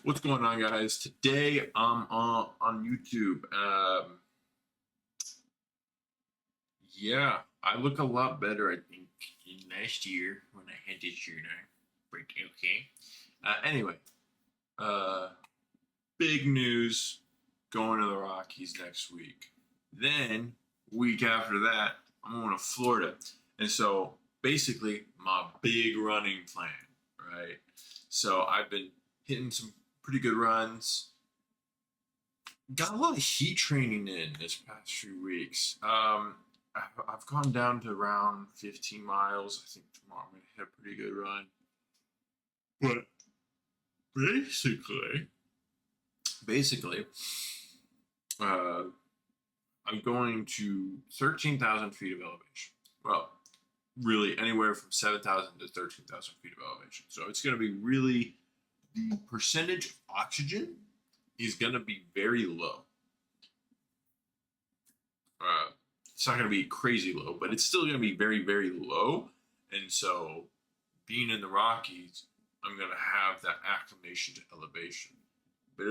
What's going on, guys? Today I'm on YouTube. Yeah, I look a lot better, I think, in last year when I had this shirt on. But okay. Anyway, uh, big news going to the Rockies next week. Then, week after that, I'm going to Florida. And so, basically, my big running plan, right? So, I've been hitting some pretty good runs. Got a lot of heat training in this past few weeks. I've gone down to around 15 miles. I think tomorrow I'm going to hit a pretty good run. But basically, uh, I'm going to 13,000 feet of elevation. Well, really anywhere from 7,000 to 13,000 feet of elevation. So it's going to be really, the percentage of oxygen is going to be very low. It's not going to be crazy low, but it's still going to be very, very low. And so, being in the Rockies, I'm going to have that acclimation to elevation. But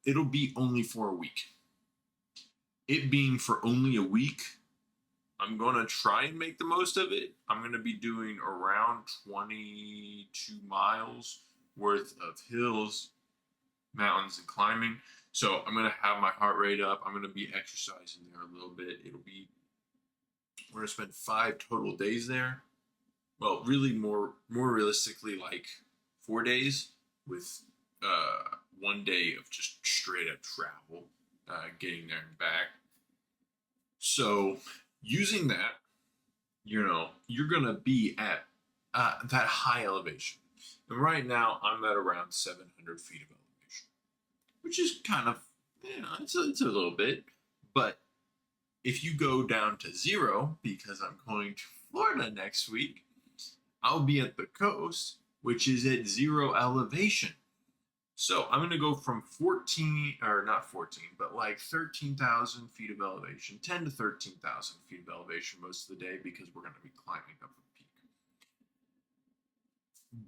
it'll be only for a week. It being for only a week, I'm going to try and make the most of it. I'm going to be doing around 22 miles worth of hills, mountains, and climbing. So I'm going to have my heart rate up. I'm going to be exercising there a little bit. We're going to spend 5 total days there. Well, really more realistically, like 4 days with 1 day of just straight up travel, getting there and back. So using that, you're going to be at that high elevation. And right now I'm at around 700 feet of elevation, which is kind of, it's a little bit. But if you go down to 0, because I'm going to Florida next week, I'll be at the coast, which is at 0 elevation. So I'm going to go from 14, or not 14, but like 13,000 feet of elevation, 10 to 13,000 feet of elevation most of the day, because we're going to be climbing up a peak.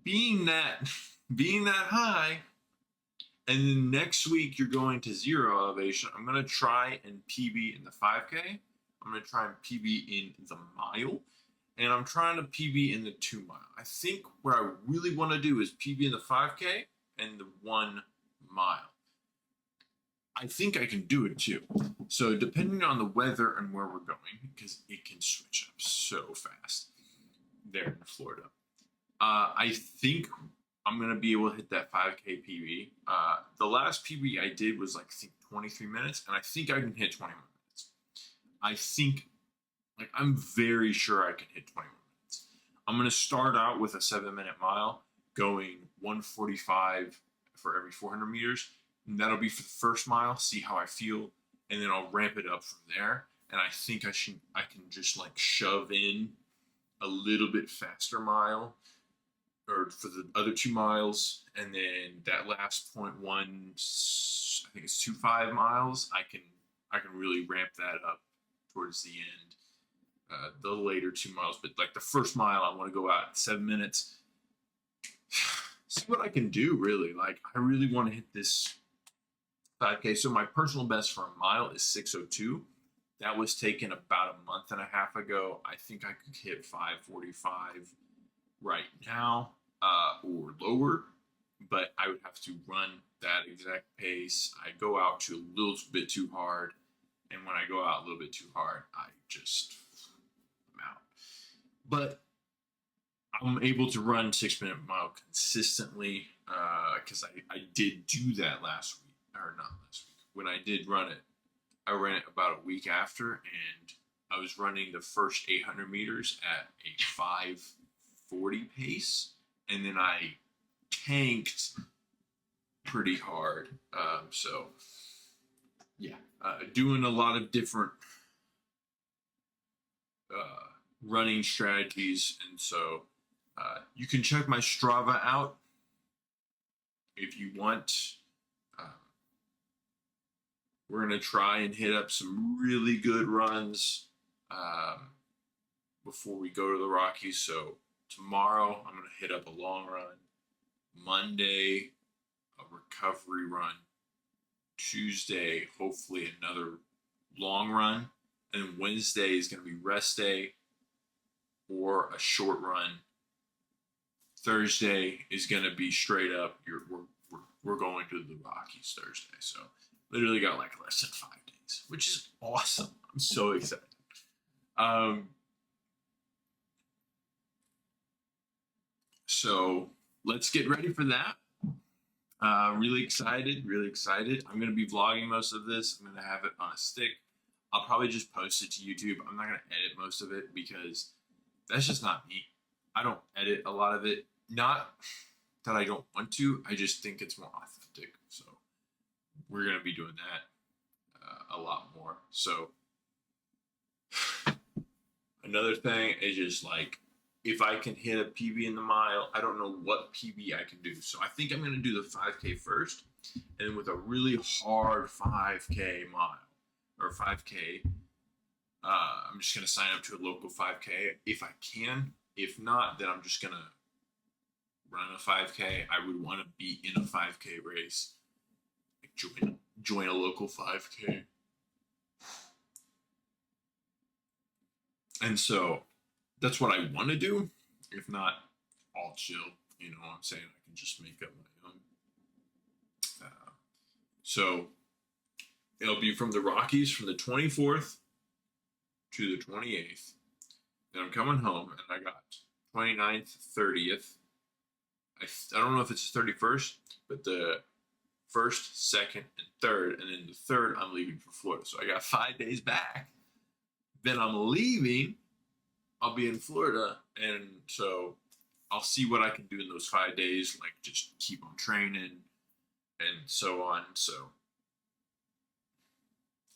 Being that high, and then next week you're going to 0 elevation, I'm going to try and PB in the 5K. I'm going to try and PB in the mile. And I'm trying to PB in the 2 mile. I think what I really want to do is PB in the 5K and the 1 mile. I think I can do it too. So depending on the weather and where we're going, because it can switch up so fast there in Florida, I think I'm going to be able to hit that 5K PB. The last PB I did was like, I think 23 minutes, and I think I can hit 21 minutes. I think, I'm very sure I can hit 21 minutes. I'm going to start out with a 7-minute mile, going 145 for every 400 meters. And that'll be for the first mile, see how I feel, and then I'll ramp it up from there. And I think I can just like shove in a little bit faster mile, or for the other 2 miles, and then that last 0.1, I think it's 2.5 miles. I can really ramp that up towards the end. The later 2 miles, but like the first mile, I want to go out in 7 minutes. See what I can do, really. Like, I really want to hit this 5K. So my personal best for a mile is 6:02. That was taken about a month and a half ago. I think I could hit 5:45 right now, or lower, but I would have to run that exact pace. I go out too a little bit too hard, and when I go out a little bit too hard, I'm out. But I'm able to run 6-minute mile consistently, because I did do that last week, or not last week. When I did run it, I ran it about a week after, and I was running the first 800 meters at a 5:40 pace, and then I tanked pretty hard. So yeah, doing a lot of different running strategies, and so you can check my Strava out if you want. We're going to try and hit up some really good runs before we go to the Rockies. So tomorrow, I'm going to hit up a long run. Monday, a recovery run. Tuesday, hopefully another long run. And Wednesday is going to be rest day or a short run. Thursday is going to be straight up. We're going to the Rockies Thursday. So literally got like less than 5 days, which is awesome. I'm so excited. So let's get ready for that. Really excited, really excited. I'm going to be vlogging most of this. I'm going to have it on a stick. I'll probably just post it to YouTube. I'm not going to edit most of it because that's just not me. I don't edit a lot of it. Not that I don't want to. I just think it's more authentic. So we're going to be doing that a lot more. So another thing is just like, if I can hit a PB in the mile, I don't know what PB I can do. So I think I'm going to do the 5K first. And then with a really hard 5K mile or 5K, I'm just going to sign up to a local 5K if I can. If not, then I'm just going to run a 5K. I would want to be in a 5K race. Like join a local 5K. And so that's what I want to do. If not, I'll chill. You know what I'm saying? I can just make up my own. So it'll be from the Rockies from the 24th to the 28th. Then I'm coming home, and I got 29th, 30th. I don't know if it's the 31st, but the 1st, 2nd, and 3rd. And then the 3rd, I'm leaving for Florida. So I got 5 days back. Then I'm leaving. I'll be in Florida, and so I'll see what I can do in those 5 days, like just keep on training and so on. So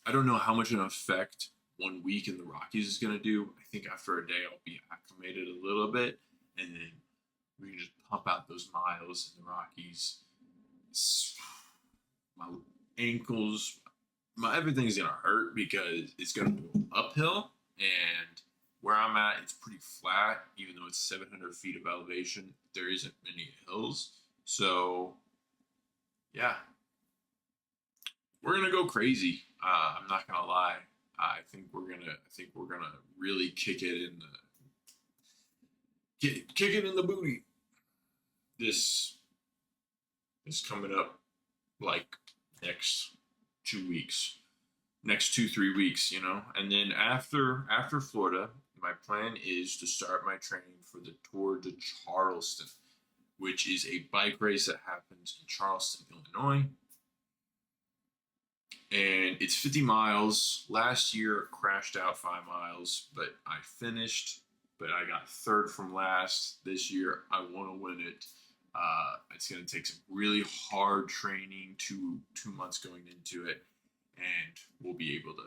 I don't know how much of an effect 1 week in the Rockies is going to do. I think after a day I'll be acclimated a little bit, and then we can just pump out those miles in the Rockies. My ankles, everything's going to hurt because it's going to go uphill, and where I'm at, it's pretty flat, even though it's 700 feet of elevation. There isn't many hills. So, yeah. We're going to go crazy. I'm not going to lie. I think we're gonna really kick it in the booty. This is coming up like next 2 weeks. Next 2-3 weeks, you know. And then after Florida, my plan is to start my training for the Tour de Charleston, which is a bike race that happens in Charleston, Illinois. And it's 50 miles. Last year, crashed out 5 miles, but I finished. But I got 3rd from last. This year, I want to win it. It's going to take some really hard training, two months going into it. And we'll be able to,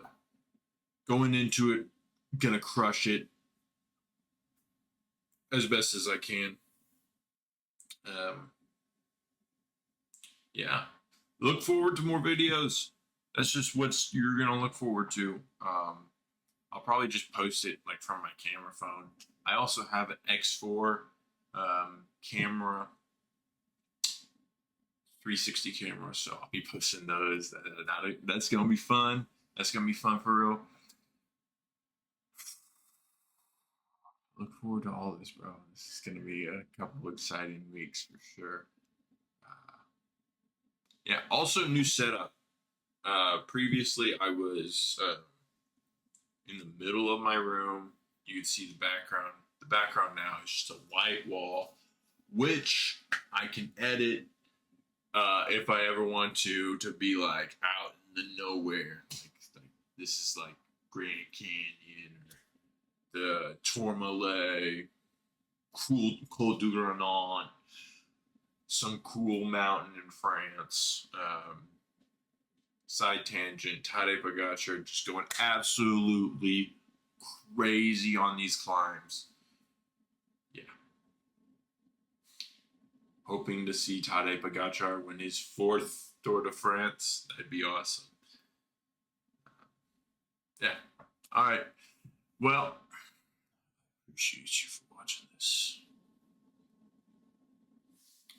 going into it, gonna crush it as best as I can. Yeah, look forward to more videos. That's just what you're gonna look forward to. I'll probably just post it like from my camera phone. I also have an X4 camera, 360 camera, so I'll be posting those. That's gonna be fun. That's gonna be fun for real. Look forward to all this, bro. This is gonna be a couple exciting weeks for sure. Yeah. Also, new setup. Previously, I was in the middle of my room. You can see the background. The background now is just a white wall, which I can edit if I ever want to be like out in the nowhere. Like this is like Grand Canyon or the Tourmalet, Col du Granon, some cool mountain in France. Side tangent, Tadej Pogacar just going absolutely crazy on these climbs. Yeah. Hoping to see Tadej Pogacar win his 4th Tour de France. That'd be awesome. Yeah. All right. Well, appreciate you for watching this.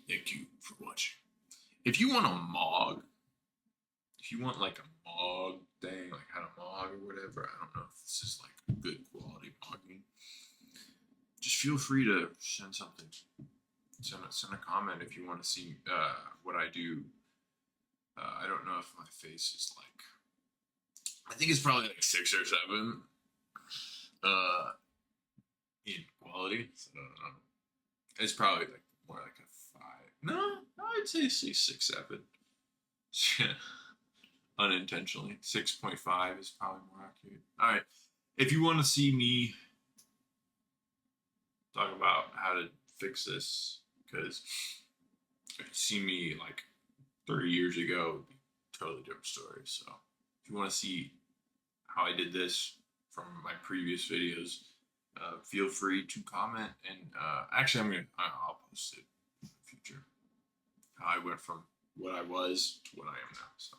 Thank you for watching. If you want a Mog, if you want like a Mog thing, like how to Mog or whatever, I don't know if this is like good quality Mogging. Just feel free to send something. Send a comment if you want to see what I do. I don't know if my face is like. I think it's probably like 6 or 7 in quality. So, it's probably like more like a 5. No, I'd say 6, 7. Yeah. Unintentionally. 6.5 is probably more accurate. All right. If you want to see me talk about how to fix this, because if you see me like 30 years ago, it would be a totally different story. So if you want to see how I did this from my previous videos, feel free to comment. And actually, I'll post it in the future. How I went from what I was to what I am now. So.